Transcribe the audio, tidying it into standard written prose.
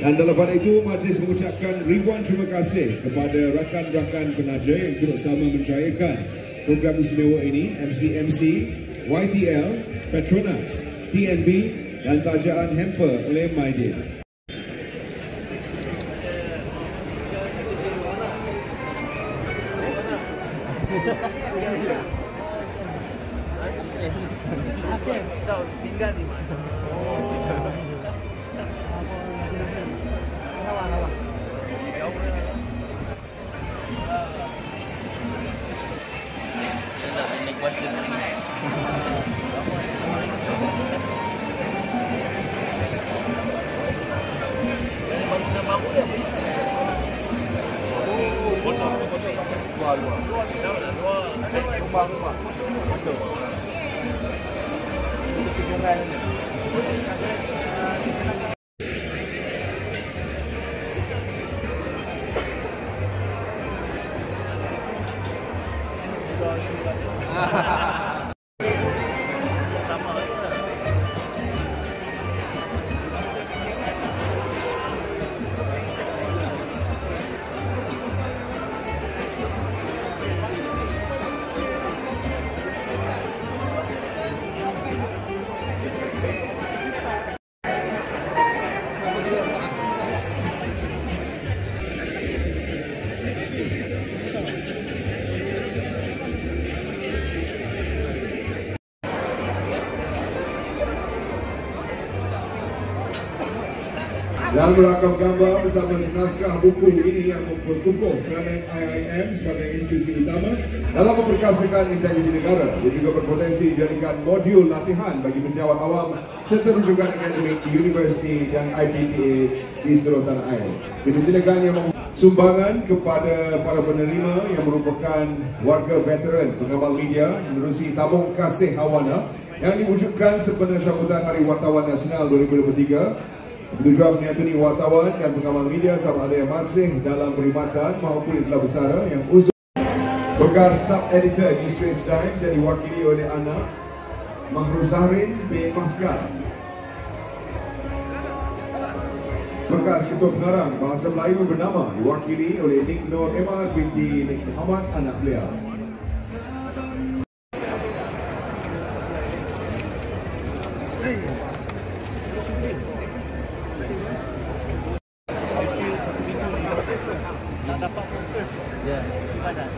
Dan dalam pada itu, majlis mengucapkan ribuan terima kasih kepada rakan-rakan penaja yang turut sama menjayakan program istimewa ini, MC-MC, YTL, Petronas, TNB dan tajaan hamper oleh MyDeal. Tinggal di mana? Dan merakam gambar bersama senaskah buku ini yang berkukuh peranan IIM sebagai institusi utama dalam memperkasakan intelijen negara. Ia juga berpotensi dijadikan modul latihan bagi penjawat awam serta rujukan akademik di universiti dan IPTA di seluruh tanah air. Dipersilakan yang sumbangan kepada para penerima yang merupakan warga veteran pengamal media menerusi tabung kasih Hawana yang diwujudkan sempena sambutan Hari Wartawan Nasional 2023. Bertujuan menyatuni wartawan dan pengamal media sama ada yang masih dalam perkhidmatan maupun yang telah bersara yang uzur. Bekas sub-editor di Straits Times yang diwakili oleh anak Mahruzahrin bin Maskar. Bekas ketua pengarang bahasa Melayu bernama diwakili oleh Nik Nur Emar binti Nik Muhammad anak beliau. Dapat fokus. Ya, ibadah.